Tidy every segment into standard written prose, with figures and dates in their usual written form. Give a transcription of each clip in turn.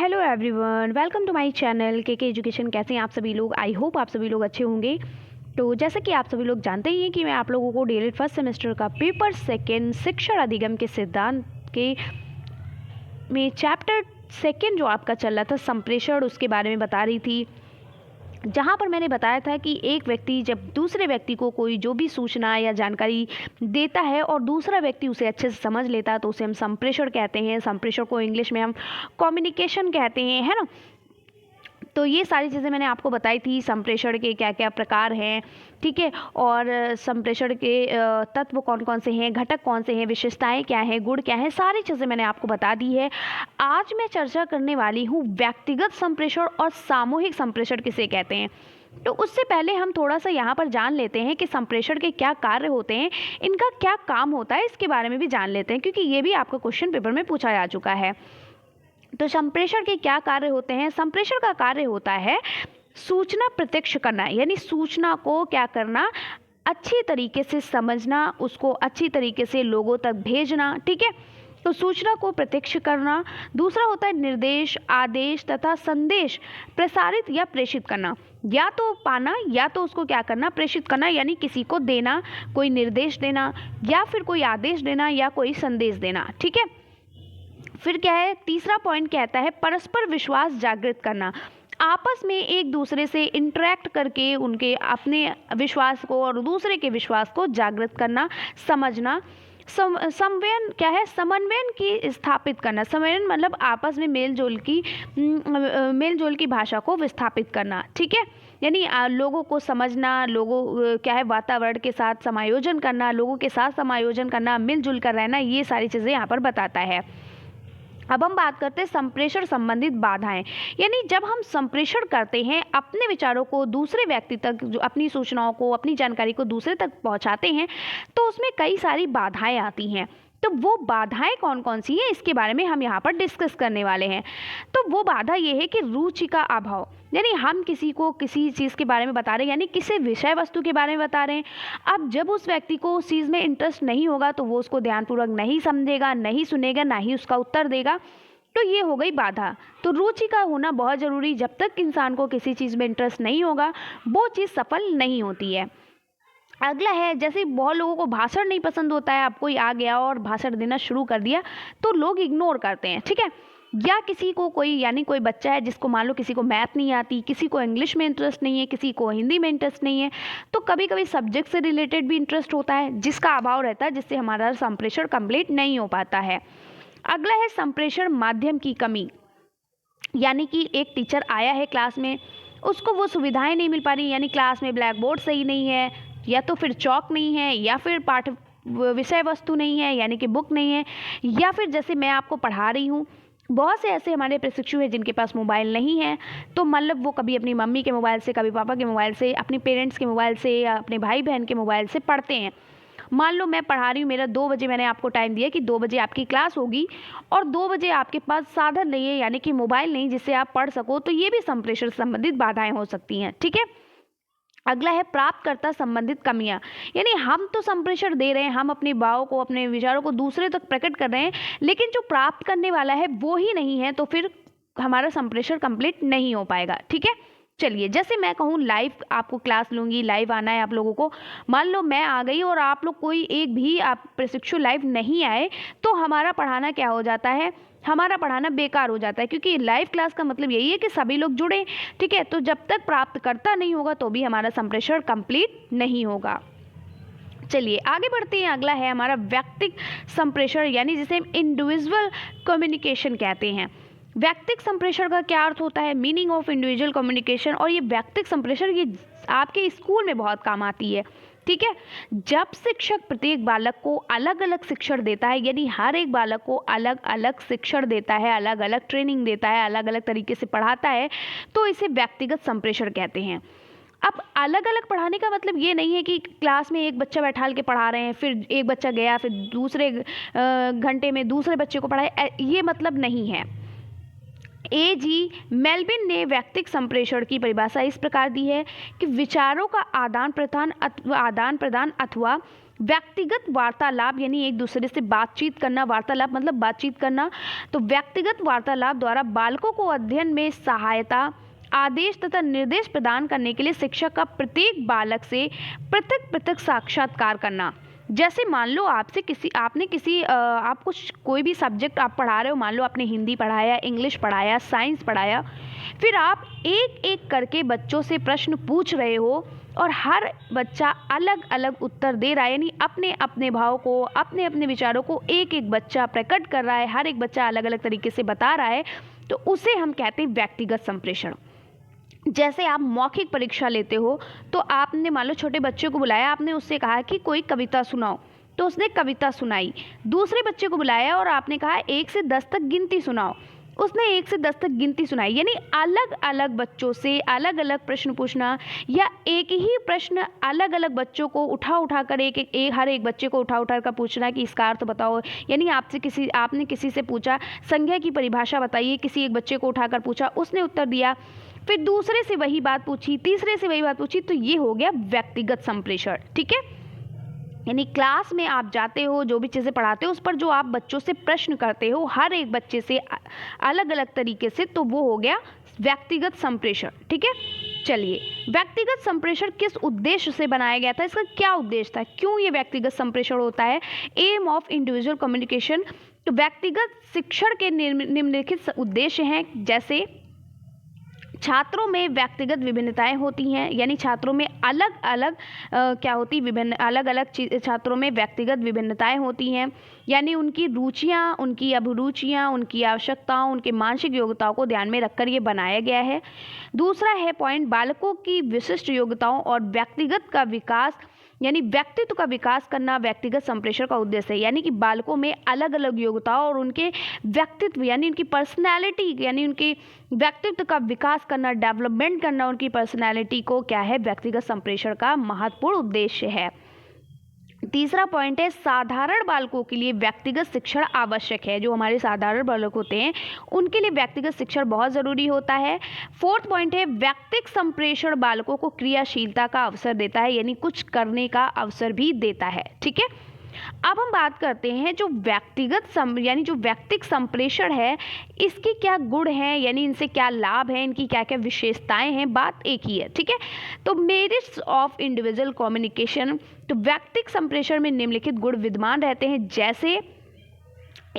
Hello everyone, welcome to my channel K education. कैसे हैं आप सभी लोग? आई होप आप सभी लोग अच्छे होंगे। तो जैसे कि आप सभी लोग जानते ही हैं कि मैं आप लोगों को डीएलएड फर्स्ट सेमेस्टर का पेपर सेकंड शिक्षण अधिगम के सिद्धांत के में चैप्टर सेकंड जो आपका चल रहा था संप्रेषण, उसके बारे में बता रही थी। जहाँ पर मैंने बताया था कि एक व्यक्ति जब दूसरे व्यक्ति को कोई जो भी सूचना या जानकारी देता है और दूसरा व्यक्ति उसे अच्छे से समझ लेता है तो उसे हम संप्रेषण कहते हैं। संप्रेषण को इंग्लिश में हम कम्युनिकेशन कहते हैं, है ना। तो ये सारी चीज़ें मैंने आपको बताई थी, संप्रेषण के क्या क्या प्रकार हैं, ठीक है, और संप्रेषण के तत्व कौन कौन से हैं, घटक कौन से हैं, विशेषताएं क्या हैं, गुण क्या हैं, सारी चीज़ें मैंने आपको बता दी है। आज मैं चर्चा करने वाली हूँ व्यक्तिगत संप्रेषण और सामूहिक संप्रेषण किसे कहते हैं। तो उससे पहले हम थोड़ा सा यहाँ पर जान लेते हैं कि संप्रेषण के क्या कार्य होते हैं, इनका क्या काम होता है, इसके बारे में भी जान लेते हैं, क्योंकि ये भी आपका क्वेश्चन पेपर में पूछा जा चुका है। तो संप्रेषण के क्या कार्य होते हैं? संप्रेषण का कार्य होता है सूचना प्रत्यक्ष करना, यानी सूचना को क्या करना, अच्छी तरीके से समझना, उसको अच्छी तरीके से लोगों तक भेजना, ठीक है। तो सूचना को प्रत्यक्ष करना। दूसरा होता है निर्देश, आदेश तथा संदेश प्रसारित या प्रेषित करना, या तो पाना या तो उसको क्या करना, प्रेषित करना, यानी किसी को देना, कोई निर्देश देना या फिर कोई आदेश देना या कोई संदेश देना, ठीक है। फिर क्या है, तीसरा पॉइंट कहता है परस्पर विश्वास जागृत करना, आपस में एक दूसरे से इंटरेक्ट करके उनके अपने विश्वास को और दूसरे के विश्वास को जागृत करना, समझना। समन्वयन क्या है, समन्वयन की स्थापित करना। समन्वयन मतलब आपस में मेल जोल की भाषा को विस्थापित करना, ठीक है, यानी लोगों को समझना, लोगों क्या है वातावरण के साथ समायोजन करना, लोगों के साथ समायोजन करना, मिलजुल कर रहना, ये सारी चीज़ें यहाँ पर बताता है। अब हम बात करते हैं संप्रेषण संबंधित बाधाएं, यानी जब हम संप्रेषण करते हैं अपने विचारों को दूसरे व्यक्ति तक, जो अपनी सूचनाओं को, अपनी जानकारी को दूसरे तक पहुंचाते हैं, तो उसमें कई सारी बाधाएं आती हैं। तो वो बाधाएं कौन कौन सी हैं, इसके बारे में हम यहाँ पर डिस्कस करने वाले हैं। तो वो बाधा ये है कि रुचि का अभाव, यानी हम किसी को किसी चीज़ के बारे में बता रहे हैं, यानी किसी विषय वस्तु के बारे में बता रहे हैं। अब जब उस व्यक्ति को उस चीज़ में इंटरेस्ट नहीं होगा तो वो उसको ध्यानपूर्वक नहीं समझेगा, नहीं सुनेगा, ना ही उसका उत्तर देगा। तो ये हो गई बाधा। तो रुचि का होना बहुत ज़रूरी। जब तक इंसान को किसी चीज़ में इंटरेस्ट नहीं होगा वो चीज़ सफल नहीं होती है। अगला है, जैसे बहुत लोगों को भाषण नहीं पसंद होता है, अब कोई आ गया और भाषण देना शुरू कर दिया तो लोग इग्नोर करते हैं, ठीक है। या किसी को कोई, यानी कोई बच्चा है जिसको मान लो किसी को मैथ नहीं आती, किसी को इंग्लिश में इंटरेस्ट नहीं है, किसी को हिंदी में इंटरेस्ट नहीं है, तो कभी कभी सब्जेक्ट से रिलेटेड भी इंटरेस्ट होता है जिसका अभाव रहता है, जिससे हमारा संप्रेषण कंप्लीट नहीं हो पाता है। अगला है संप्रेषण माध्यम की कमी, यानी कि एक टीचर आया है क्लास में, उसको वो सुविधाएं नहीं मिल पा रही, यानी क्लास में ब्लैक बोर्ड सही नहीं है, या तो फिर चौक नहीं है, या फिर पाठ विषय वस्तु नहीं है, यानी कि बुक नहीं है, या फिर जैसे मैं आपको पढ़ा रही हूँ, बहुत से ऐसे हमारे प्रशिक्षु हैं जिनके पास मोबाइल नहीं है, तो मतलब वो कभी अपनी मम्मी के मोबाइल से, कभी पापा के मोबाइल से, अपने पेरेंट्स के मोबाइल से या अपने भाई बहन के मोबाइल से पढ़ते हैं। मान लो मैं पढ़ा रही हूँ, मेरा 2 बजे मैंने आपको टाइम दिया कि 2 बजे आपकी क्लास होगी और 2 बजे आपके पास साधन नहीं है, यानी कि मोबाइल नहीं जिससे आप पढ़ सको, तो ये भी संप्रेषण संबंधित बाधाएं हो सकती हैं, ठीक है। अगला है प्राप्तकर्ता संबंधित कमियां, यानी हम तो संप्रेषण दे रहे हैं, हम अपने भाव को, अपने विचारों को दूसरे तक प्रकट कर रहे हैं, लेकिन जो प्राप्त करने वाला है वो ही नहीं है, तो फिर हमारा संप्रेषण कंप्लीट नहीं हो पाएगा, ठीक है। चलिए, जैसे मैं कहूँ लाइव आपको क्लास लूँगी, लाइव आना है आप लोगों को, मान लो मैं आ गई और आप लोग कोई एक भी आप प्रशिक्षु लाइव नहीं आए, तो हमारा पढ़ाना क्या हो जाता है, हमारा पढ़ाना बेकार हो जाता है, क्योंकि लाइव क्लास का मतलब यही है कि सभी लोग जुड़े, ठीक है। तो जब तक प्राप्तकर्ता नहीं होगा तो भी हमारा संप्रेषण कंप्लीट नहीं होगा। चलिए आगे बढ़ते हैं। अगला है हमारा व्यक्तिगत संप्रेषण, यानी जिसे हम इंडिविजुअल कम्युनिकेशन कहते हैं। व्यक्तिगत संप्रेषण का क्या अर्थ होता है, मीनिंग ऑफ इंडिविजुअल कम्युनिकेशन। और ये व्यक्तिगत संप्रेषण ये आपके स्कूल में बहुत काम आती है, ठीक है। जब शिक्षक प्रत्येक बालक को अलग अलग शिक्षण देता है, यानी हर एक बालक को अलग अलग शिक्षण देता है, अलग अलग ट्रेनिंग देता है, अलग अलग तरीके से पढ़ाता है, तो इसे व्यक्तिगत संप्रेषण कहते हैं। अब अलग अलग पढ़ाने का मतलब ये नहीं है कि क्लास में एक बच्चा बैठाल के पढ़ा रहे हैं, फिर एक बच्चा गया, फिर दूसरे घंटे में दूसरे बच्चे को पढ़ाए, ये मतलब नहीं है। A.G. मेल्विन ने व्यक्तिगत संप्रेषण की परिभाषा इस प्रकार दी है कि विचारों का आदान प्रदान अथवा व्यक्तिगत वार्तालाप यानी एक दूसरे से बातचीत करना, वार्तालाप मतलब बातचीत करना। तो व्यक्तिगत वार्तालाप द्वारा बालकों को अध्ययन में सहायता, आदेश तथा निर्देश प्रदान करने के लिए शिक्षक का प्रत्येक बालक से पृथक पृथक साक्षात्कार करना। जैसे मान लो आपको कोई भी सब्जेक्ट आप पढ़ा रहे हो, मान लो आपने हिंदी पढ़ाया, इंग्लिश पढ़ाया, साइंस पढ़ाया, फिर आप एक एक करके बच्चों से प्रश्न पूछ रहे हो और हर बच्चा अलग अलग उत्तर दे रहा है, यानी अपने अपने भाव को, अपने अपने विचारों को एक एक बच्चा प्रकट कर रहा है, हर एक बच्चा अलग अलग तरीके से बता रहा है, तो उसे हम कहते हैं व्यक्तिगत संप्रेषण। जैसे आप मौखिक परीक्षा लेते हो तो आपने मान लो छोटे बच्चे को बुलाया, आपने उससे कहा कि कोई कविता सुनाओ, तो उसने कविता सुनाई। दूसरे बच्चे को बुलाया और आपने कहा 1 से 10 तक गिनती सुनाओ, उसने 1 से 10 तक गिनती सुनाई। यानी अलग अलग बच्चों से अलग अलग प्रश्न पूछना, या एक ही प्रश्न अलग अलग बच्चों को उठा कर हर एक बच्चे को उठा कर पूछना कि इसका अर्थ बताओ। यानी आपने किसी से पूछा संज्ञा की परिभाषा बताइए, किसी एक बच्चे को उठाकर पूछा, उसने उत्तर दिया, फिर दूसरे से वही बात पूछी, तीसरे से वही बात पूछी, तो ये हो गया व्यक्तिगत संप्रेषण। ठीक है, यानी क्लास में आप जाते हो, जो भी चीज़ें पढ़ाते हो उस पर जो आप बच्चों से प्रश्न करते हो हर एक बच्चे से अलग अलग तरीके से, तो वो हो गया व्यक्तिगत संप्रेषण। ठीक है, चलिए व्यक्तिगत संप्रेषण किस उद्देश्य से बनाया गया था, इसका क्या उद्देश्य था, क्यों ये व्यक्तिगत संप्रेषण होता है। Aim of individual communication. तो व्यक्तिगत शिक्षण के निम्नलिखित उद्देश्य हैं, जैसे छात्रों में व्यक्तिगत विभिन्नताएं होती हैं, यानी छात्रों में अलग अलग छात्रों में व्यक्तिगत विभिन्नताएं होती हैं, यानी उनकी रुचियां, उनकी अभिरुचियां, उनकी आवश्यकताओं, उनके मानसिक योग्यताओं को ध्यान में रखकर ये बनाया गया है। दूसरा है पॉइंट, बालकों की विशिष्ट योग्यताओं और व्यक्तिगत का विकास, यानी व्यक्तित्व का विकास करना व्यक्तिगत संप्रेषण का उद्देश्य है। यानी कि बालकों में अलग अलग योग्यताओं और उनके व्यक्तित्व यानी उनकी पर्सनैलिटी, यानी उनके व्यक्तित्व का विकास करना, डेवलपमेंट करना उनकी पर्सनैलिटी को, क्या है, व्यक्तिगत संप्रेषण का महत्वपूर्ण उद्देश्य है। तीसरा पॉइंट है, साधारण बालकों के लिए व्यक्तिगत शिक्षण आवश्यक है। जो हमारे साधारण बालक होते हैं उनके लिए व्यक्तिगत शिक्षण बहुत ज़रूरी होता है। फोर्थ पॉइंट है, व्यक्तिगत संप्रेषण बालकों को क्रियाशीलता का अवसर देता है, यानी कुछ करने का अवसर भी देता है। ठीक है, अब हम बात करते हैं जो व्यक्तिगत संप्रेषण है, इसके क्या गुण हैं, यानी इनसे क्या लाभ है, इनकी क्या क्या विशेषताएं हैं, बात एक ही है। ठीक है, तो मेरिट्स ऑफ इंडिविजुअल कम्युनिकेशन। तो व्यक्तिगत संप्रेषण में निम्नलिखित गुण विद्यमान रहते हैं, जैसे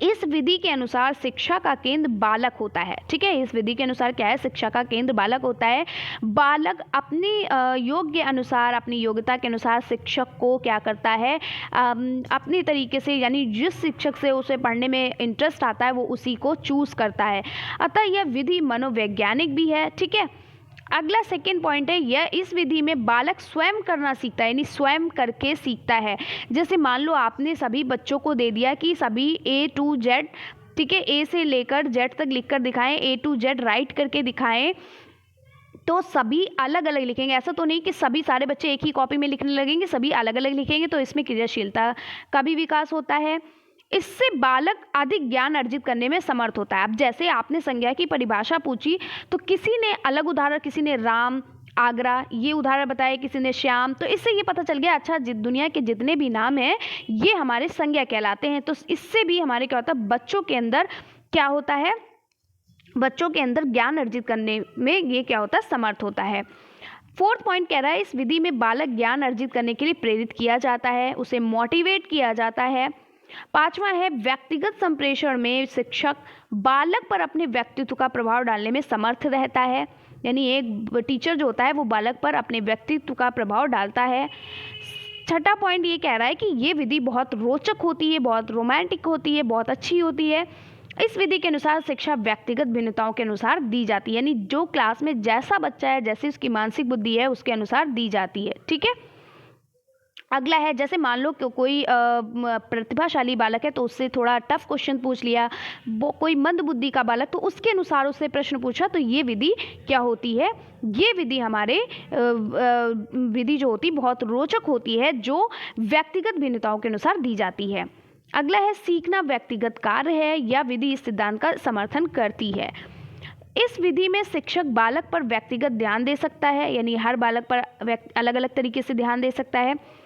इस विधि के अनुसार शिक्षा का केंद्र बालक होता है। ठीक है, इस विधि के अनुसार क्या है, शिक्षा का केंद्र बालक होता है। बालक अपनी योग्य अनुसार, अपनी योग्यता के अनुसार शिक्षक को क्या करता है, अपनी तरीके से, यानी जिस शिक्षक से उसे पढ़ने में इंटरेस्ट आता है वो उसी को चूज करता है। अतः यह विधि मनोवैज्ञानिक भी है। ठीक है, अगला सेकेंड पॉइंट है, यह इस विधि में बालक स्वयं करना सीखता है, यानी स्वयं करके सीखता है। जैसे मान लो आपने सभी बच्चों को दे दिया कि सभी A to Z, ठीक है, A से लेकर Z तक लिखकर दिखाएं, A to Z राइट करके दिखाएं, तो सभी अलग अलग लिखेंगे। ऐसा तो नहीं कि सभी सारे बच्चे एक ही कॉपी में लिखने लगेंगे, सभी अलग अलग लिखेंगे, तो इसमें क्रियाशीलता का भी विकास होता है। इससे बालक अधिक ज्ञान अर्जित करने में समर्थ होता है। अब जैसे आपने संज्ञा की परिभाषा पूछी तो किसी ने अलग उदाहरण, किसी ने राम, आगरा ये उदाहरण बताए, किसी ने श्याम, तो इससे ये पता चल गया अच्छा दुनिया के जितने भी नाम हैं ये हमारे संज्ञा कहलाते हैं। तो इससे भी हमारे क्या होता है, बच्चों के अंदर क्या होता है, बच्चों के अंदर ज्ञान अर्जित करने में ये क्या होता है, समर्थ होता है। फोर्थ पॉइंट कह रहा है, इस विधि में बालक ज्ञान अर्जित करने के लिए प्रेरित किया जाता है, उसे मोटिवेट किया जाता है। पांचवा है, व्यक्तिगत संप्रेषण में शिक्षक बालक पर अपने व्यक्तित्व का प्रभाव डालने में समर्थ रहता है, यानी एक टीचर जो होता है वो बालक पर अपने व्यक्तित्व का प्रभाव डालता है। छठा पॉइंट ये कह रहा है कि ये विधि बहुत रोचक होती है, बहुत रोमांटिक होती है, बहुत अच्छी होती है। इस विधि के अनुसार शिक्षा व्यक्तिगत भिन्नताओं के अनुसार दी जाती है, यानी जो क्लास में जैसा बच्चा है, जैसी उसकी मानसिक बुद्धि है, उसके अनुसार दी जाती है। ठीक है, अगला है, जैसे मान लो कोई प्रतिभाशाली बालक है तो उससे थोड़ा टफ क्वेश्चन पूछ लिया, वो कोई मंद बुद्धि का बालक तो उसके अनुसार उससे प्रश्न पूछा, तो ये विधि क्या होती है, ये विधि हमारे विधि जो होती बहुत रोचक होती है, जो व्यक्तिगत भिन्नताओं के अनुसार दी जाती है। अगला है, सीखना व्यक्तिगत कार्य है या विधि इस सिद्धांत का समर्थन करती है। इस विधि में शिक्षक बालक पर व्यक्तिगत ध्यान दे सकता है, यानी हर बालक पर अलग अलग तरीके से ध्यान दे सकता है।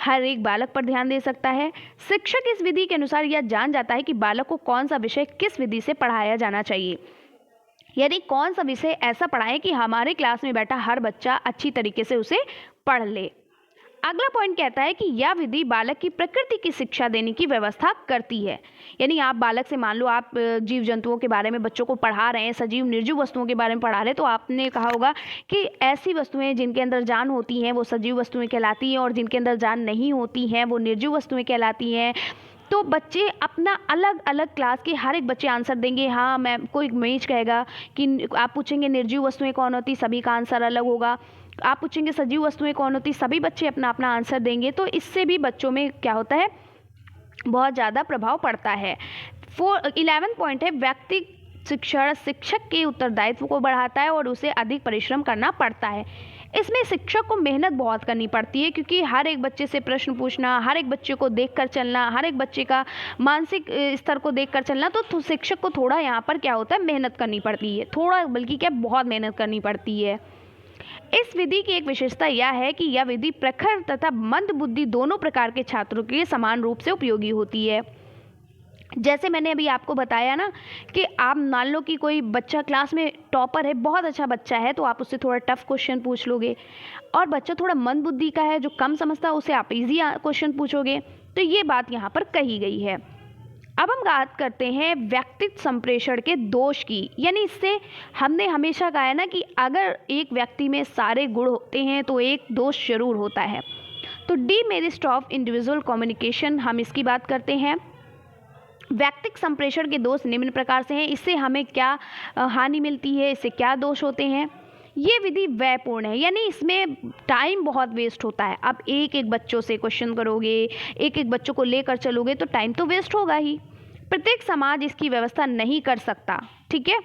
हर एक बालक पर ध्यान दे सकता है। शिक्षक इस विधि के अनुसार यह जान जाता है कि बालक को कौन सा विषय किस विधि से पढ़ाया जाना चाहिए, यानी कौन सा विषय ऐसा पढ़ाएं कि हमारे क्लास में बैठा हर बच्चा अच्छी तरीके से उसे पढ़ ले। अगला पॉइंट कहता है कि यह विधि बालक की प्रकृति की शिक्षा देने की व्यवस्था करती है। यानी आप बालक से, मान लो आप जीव जंतुओं के बारे में बच्चों को पढ़ा रहे हैं, सजीव निर्जीव वस्तुओं के बारे में पढ़ा रहे हैं, तो आपने कहा होगा कि ऐसी वस्तुएं जिनके अंदर जान होती हैं वो सजीव वस्तुएं कहलाती हैं और जिनके अंदर जान नहीं होती हैं वो निर्जीव वस्तुएं कहलाती हैं। तो बच्चे अपना अलग अलग क्लास के हर एक बच्चे आंसर देंगे। हाँ, मैं कोई मेज कहेगा कि आप पूछेंगे निर्जीव वस्तुएं कौन होती, सभी का आंसर अलग होगा। आप पूछेंगे सजीव वस्तुएं कौन होती, सभी बच्चे अपना अपना आंसर देंगे। तो इससे भी बच्चों में क्या होता है, बहुत ज़्यादा प्रभाव पड़ता है। 11 पॉइंट है, व्यक्ति शिक्षण शिक्षक के उत्तरदायित्व को बढ़ाता है और उसे अधिक परिश्रम करना पड़ता है। इसमें शिक्षक को मेहनत बहुत करनी पड़ती है, क्योंकि हर एक बच्चे से प्रश्न पूछना, हर एक बच्चे को देखकर चलना, हर एक बच्चे का मानसिक स्तर को देखकर चलना, तो शिक्षक को थोड़ा यहाँ पर क्या होता है, मेहनत करनी पड़ती है। थोड़ा बल्कि क्या, बहुत मेहनत करनी पड़ती है। इस विधि की एक विशेषता यह है कि यह विधि प्रखर तथा मंद बुद्धि दोनों प्रकार के छात्रों के लिए समान रूप से उपयोगी होती है। जैसे मैंने अभी आपको बताया ना कि आप मान लो कि कोई बच्चा क्लास में टॉपर है, बहुत अच्छा बच्चा है, तो आप उससे थोड़ा टफ क्वेश्चन पूछ लोगे, और बच्चा थोड़ा मंद बुद्धि का है जो कम समझता है उसे आप इजी क्वेश्चन पूछोगे। तो ये बात यहाँ पर कही गई है। अब हम बात करते हैं व्यक्तित्व संप्रेषण के दोष की। यानी इससे हमने हमेशा कहा है ना कि अगर एक व्यक्ति में सारे गुण होते हैं तो एक दोष जरूर होता है। तो डीमेरिट ऑफ इंडिविजुअल कम्युनिकेशन, हम इसकी बात करते हैं। व्यक्तित्व संप्रेषण के दोष निम्न प्रकार से हैं। इससे हमें क्या हानि मिलती है, इससे क्या दोष होते हैं। ये विधि व्ययपूर्ण है, यानी इसमें टाइम बहुत वेस्ट होता है। अब एक एक बच्चों से क्वेश्चन करोगे, एक एक बच्चों को लेकर चलोगे तो टाइम तो वेस्ट होगा ही। प्रत्येक समाज इसकी व्यवस्था नहीं कर सकता। ठीक है,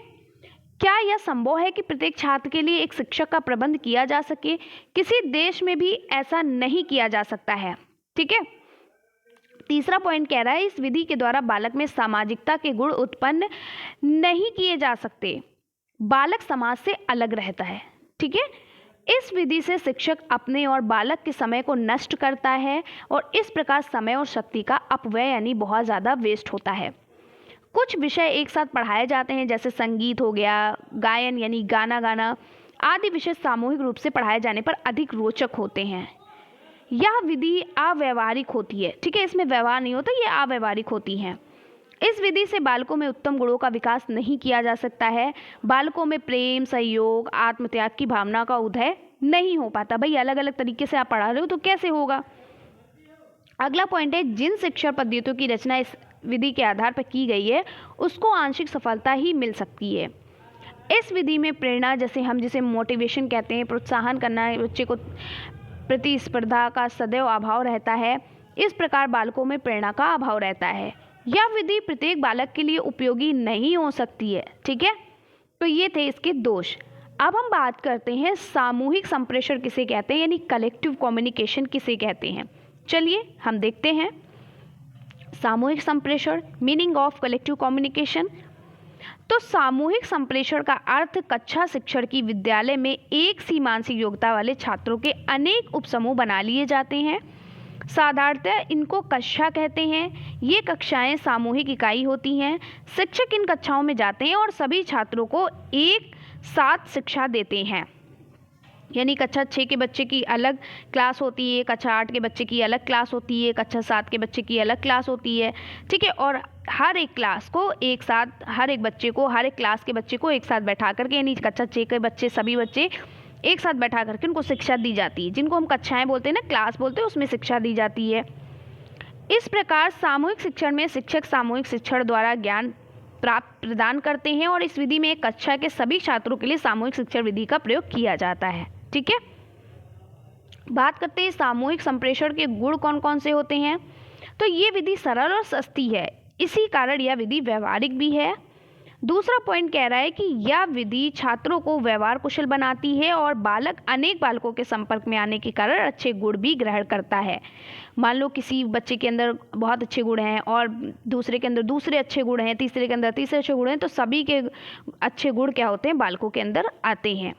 क्या यह संभव है कि प्रत्येक छात्र के लिए एक शिक्षक का प्रबंध किया जा सके? किसी देश में भी ऐसा नहीं किया जा सकता है। ठीक है, तीसरा पॉइंट कह रहा है, इस विधि के द्वारा बालक में सामाजिकता के गुण उत्पन्न नहीं किए जा सकते। बालक समाज से अलग रहता है। ठीक है, इस विधि से शिक्षक अपने और बालक के समय को नष्ट करता है और इस प्रकार समय और शक्ति का अपव्यय यानी बहुत ज़्यादा वेस्ट होता है। कुछ विषय एक साथ पढ़ाए जाते हैं, जैसे संगीत हो गया, गायन यानी गाना गाना आदि विषय सामूहिक रूप से पढ़ाए जाने पर अधिक रोचक होते हैं। यह विधि अव्यवहारिक होती है। ठीक है, इसमें व्यवहार नहीं होता, ये अव्यवहारिक होती है। इस विधि से बालकों में उत्तम गुणों का विकास नहीं किया जा सकता है। बालकों में प्रेम, सहयोग, आत्मत्याग की भावना का उदय नहीं हो पाता। भाई अलग अलग तरीके से आप पढ़ा रहे हो तो कैसे होगा। अगला पॉइंट है, जिन शिक्षण पद्धतियों की रचना इस विधि के आधार पर की गई है उसको आंशिक सफलता ही मिल सकती है। इस विधि में प्रेरणा, जैसे हम जिसे मोटिवेशन कहते हैं, प्रोत्साहन करना, बच्चे को प्रतिस्पर्धा का सदैव अभाव रहता है। इस प्रकार बालकों में प्रेरणा का अभाव रहता है। यह विधि प्रत्येक बालक के लिए उपयोगी नहीं हो सकती है। ठीक है, तो ये थे इसके दोष। अब हम बात करते हैं सामूहिक संप्रेषण किसे कहते हैं, यानी कलेक्टिव कम्युनिकेशन किसे कहते हैं। चलिए हम देखते हैं सामूहिक संप्रेषण, मीनिंग ऑफ कलेक्टिव कम्युनिकेशन। तो सामूहिक संप्रेषण का अर्थ कक्षा शिक्षण की विद्यालय में एक सी मानसिक योग्यता वाले छात्रों के अनेक उपसमूह बना लिए जाते हैं। साधारणतः इनको कक्षा कहते हैं। ये कक्षाएं सामूहिक इकाई होती हैं। शिक्षक इन कक्षाओं में जाते हैं और सभी छात्रों को एक साथ शिक्षा देते हैं। यानी कक्षा 6 के बच्चे की अलग क्लास होती है, कक्षा 8 के बच्चे की अलग क्लास होती है, कक्षा 7 के बच्चे की अलग क्लास होती है। ठीक है, और हर एक क्लास को एक साथ, हर एक बच्चे को, हर एक क्लास के बच्चे को एक साथ बैठा करके, यानी कक्षा 6 के बच्चे सभी बच्चे एक साथ बैठा करके उनको शिक्षा दी जाती है। जिनको हम कक्षाएं बोलते हैं ना, क्लास बोलते हैं, उसमें शिक्षा दी जाती है। इस प्रकार सामूहिक शिक्षण में शिक्षक सामूहिक शिक्षण द्वारा ज्ञान प्रदान करते हैं और इस विधि में एक कक्षा के सभी छात्रों के लिए सामूहिक शिक्षण विधि का प्रयोग किया जाता है। ठीक है, बात करते हैं सामूहिक संप्रेषण के गुण कौन कौन से होते हैं। तो ये विधि सरल और सस्ती है, इसी कारण यह विधि व्यवहारिक भी है। दूसरा पॉइंट कह रहा है कि यह विधि छात्रों को व्यवहार कुशल बनाती है और बालक अनेक बालकों के संपर्क में आने के कारण अच्छे गुण भी ग्रहण करता है। मान लो किसी बच्चे के अंदर बहुत अच्छे गुण हैं और दूसरे के अंदर दूसरे अच्छे गुण हैं, तीसरे के अंदर तीसरे अच्छे गुण हैं, तो सभी के अच्छे गुण क्या होते हैं, बालकों के अंदर आते हैं।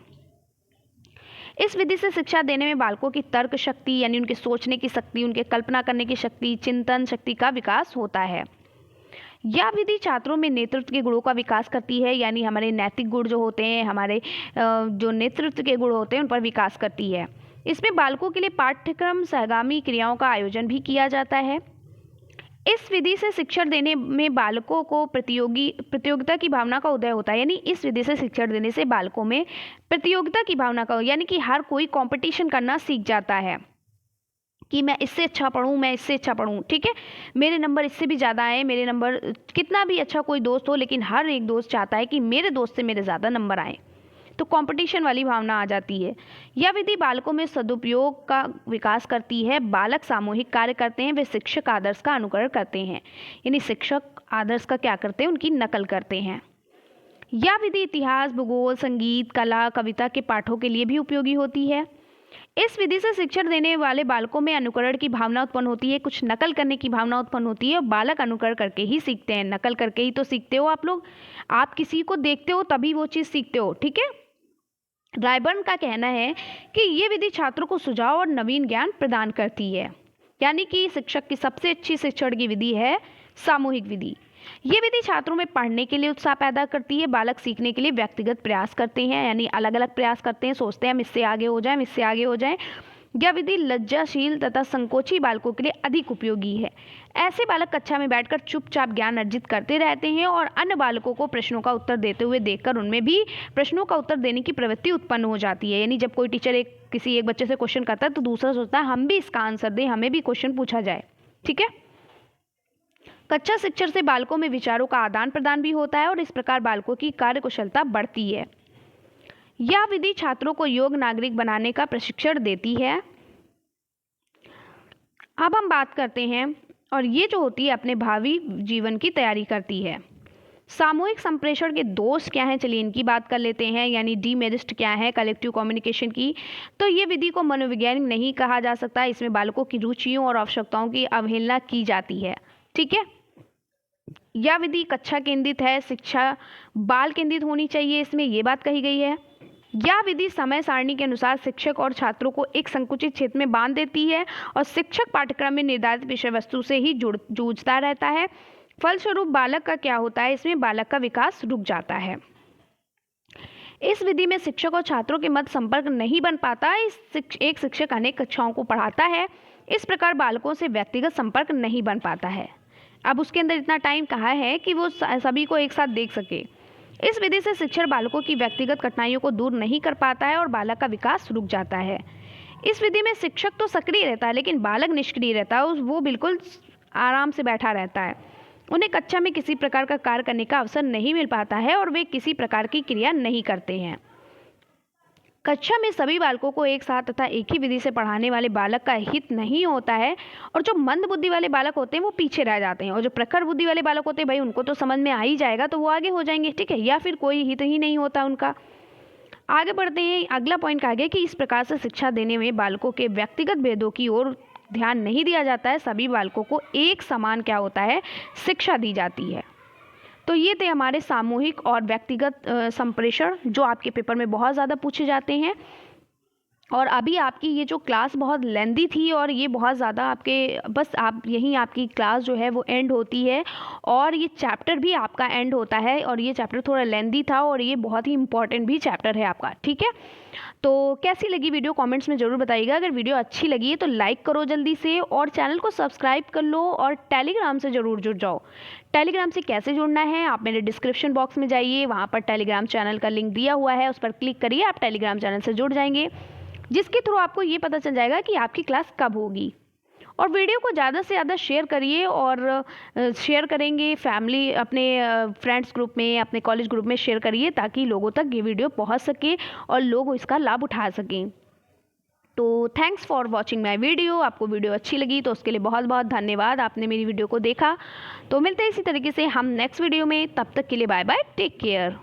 इस विधि से शिक्षा देने में बालकों की तर्क शक्ति यानी उनके सोचने की शक्ति, उनके कल्पना करने की शक्ति, चिंतन शक्ति का विकास होता है। यह विधि छात्रों में नेतृत्व के गुणों का विकास करती है, यानी हमारे नैतिक गुण जो होते हैं, हमारे जो नेतृत्व के गुण होते हैं उन पर विकास करती है। इसमें बालकों के लिए पाठ्यक्रम सहगामी क्रियाओं का आयोजन भी किया जाता है। इस विधि से शिक्षण देने में बालकों को प्रतियोगिता की भावना का उदय होता है, यानी इस विधि से शिक्षण देने से बालकों में प्रतियोगिता की भावना का, यानी कि हर कोई कंपटीशन करना सीख जाता है कि मैं इससे अच्छा पढ़ूं, मैं इससे अच्छा पढ़ूं, ठीक है, मेरे नंबर इससे भी ज़्यादा आए, मेरे नंबर, कितना भी अच्छा कोई दोस्त हो लेकिन हर एक दोस्त चाहता है कि मेरे दोस्त से मेरे ज़्यादा नंबर आए, तो कंपटीशन वाली भावना आ जाती है। यह विधि बालकों में सदुपयोग का विकास करती है। बालक सामूहिक कार्य करते हैं, वे शिक्षक आदर्श का अनुकरण करते हैं, यानी शिक्षक आदर्श का क्या करते हैं, उनकी नकल करते हैं। यह विधि इतिहास, भूगोल, संगीत, कला, कविता के पाठों के लिए भी उपयोगी होती है। इस विधि से शिक्षण देने वाले बालकों में अनुकरण की भावना उत्पन्न होती है, कुछ नकल करने की भावना उत्पन्न होती है, और बालक अनुकरण करके ही सीखते हैं, नकल करके ही तो सीखते हो आप लोग, आप किसी को देखते हो तभी वो चीज़ सीखते हो, ठीक है। रायबर्न का कहना है कि ये विधि छात्रों को सुझाव और नवीन ज्ञान प्रदान करती है, यानी कि शिक्षक की सबसे अच्छी शिक्षण की विधि है सामूहिक विधि। ये विधि छात्रों में पढ़ने के लिए उत्साह पैदा करती है। बालक सीखने के लिए व्यक्तिगत प्रयास करते हैं, यानी अलग अलग प्रयास करते हैं, सोचते हैं हम इससे आगे हो जाएं, इससे आगे हो जाएं। यह विधि लज्जाशील तथा संकोची बालकों के लिए अधिक उपयोगी है। ऐसे बालक कक्षा में बैठकर चुपचाप ज्ञान अर्जित करते रहते हैं और अन्य बालकों को प्रश्नों का उत्तर देते हुए देखकर उनमें भी प्रश्नों का उत्तर देने की प्रवृत्ति उत्पन्न हो जाती है। यानी जब कोई टीचर किसी एक बच्चे से क्वेश्चन करता है तो दूसरा सोचता है हम भी इसका आंसर दें, हमें भी क्वेश्चन पूछा जाए, ठीक है। कक्षा शिक्षण से बालकों में विचारों का आदान प्रदान भी होता है और इस प्रकार बालकों की कार्यकुशलता बढ़ती है। यह विधि छात्रों को योग्य नागरिक बनाने का प्रशिक्षण देती है। अब हम बात करते हैं, और ये जो होती है अपने भावी जीवन की तैयारी करती है। सामूहिक संप्रेषण के दोष क्या हैं, चलिए इनकी बात कर लेते हैं, यानी डीमेरिस्ट क्या है कलेक्टिव कम्युनिकेशन की। तो ये विधि को मनोवैज्ञानिक नहीं कहा जा सकता, इसमें बालकों की रुचियों और आवश्यकताओं की अवहेलना की जाती है, ठीक है। यह विधि कक्षा केंद्रित है, शिक्षा बाल केंद्रित होनी चाहिए, इसमें ये बात कही गई है। यह विधि समय सारणी के अनुसार शिक्षक और छात्रों को एक संकुचित क्षेत्र में बांध देती है और शिक्षक पाठ्यक्रम में निर्धारित विषय वस्तु से ही जूझता रहता है। फलस्वरूप बालक का क्या होता है, इसमें बालक का विकास रुक जाता है। इस विधि में शिक्षक और छात्रों के मध्य संपर्क नहीं बन पाता। एक शिक्षक अनेक कक्षाओं को पढ़ाता है, इस प्रकार बालकों से व्यक्तिगत संपर्क नहीं बन पाता है। अब उसके अंदर इतना टाइम कहाँ है कि वो सभी को एक साथ देख सके। इस विधि से शिक्षण बालकों की व्यक्तिगत कठिनाइयों को दूर नहीं कर पाता है और बालक का विकास रुक जाता है। इस विधि में शिक्षक तो सक्रिय रहता है लेकिन बालक निष्क्रिय रहता है, वो बिल्कुल आराम से बैठा रहता है। उन्हें कक्षा में किसी प्रकार का कार्य करने का अवसर नहीं मिल पाता है और वे किसी प्रकार की क्रिया नहीं करते हैं। कक्षा में सभी बालकों को एक साथ तथा एक ही विधि से पढ़ाने वाले बालक का हित नहीं होता है और जो मंद बुद्धि वाले बालक होते हैं वो पीछे रह जाते हैं, और जो प्रखर बुद्धि वाले बालक होते हैं भाई उनको तो समझ में आ ही जाएगा तो वो आगे हो जाएंगे, ठीक है, या फिर कोई हित ही नहीं होता उनका। आगे बढ़ते हैं, अगला पॉइंट कहा गया कि इस प्रकार से शिक्षा देने में बालकों के व्यक्तिगत भेदों की ओर ध्यान नहीं दिया जाता है, सभी बालकों को एक समान क्या होता है, शिक्षा दी जाती है। तो ये थे हमारे सामूहिक और व्यक्तिगत संप्रेषण जो आपके पेपर में बहुत ज़्यादा पूछे जाते हैं। और अभी आपकी ये जो क्लास बहुत लेंदी थी और ये बहुत ज़्यादा आपके बस आप यहीं आपकी क्लास जो है वो एंड होती है और ये चैप्टर भी आपका एंड होता है, और ये चैप्टर थोड़ा लेंदी था और ये बहुत ही इंपॉर्टेंट भी चैप्टर है आपका, ठीक है। तो कैसी लगी वीडियो कमेंट्स में ज़रूर बताइएगा। अगर वीडियो अच्छी लगी है तो लाइक करो जल्दी से और चैनल को सब्सक्राइब कर लो और टेलीग्राम से ज़रूर जुड़ जाओ। टेलीग्राम से कैसे जुड़ना है, आप मेरे डिस्क्रिप्शन बॉक्स में जाइए, वहाँ पर टेलीग्राम चैनल का लिंक दिया हुआ है, उस पर क्लिक करिए, आप टेलीग्राम चैनल से जुड़ जाएंगे, जिसके थ्रू आपको ये पता चल जाएगा कि आपकी क्लास कब होगी। और वीडियो को ज़्यादा से ज़्यादा शेयर करिए, और शेयर करेंगे फैमिली अपने फ्रेंड्स ग्रुप में, अपने कॉलेज ग्रुप में शेयर करिए ताकि लोगों तक ये वीडियो पहुंच सके और लोग इसका लाभ उठा सकें। तो thanks for watching my video. आपको वीडियो अच्छी लगी तो उसके लिए बहुत बहुत धन्यवाद, आपने मेरी वीडियो को देखा। तो मिलते हैं इसी तरीके से हम नेक्स्ट वीडियो में, तब तक के लिए बाय बाय, टेक केयर।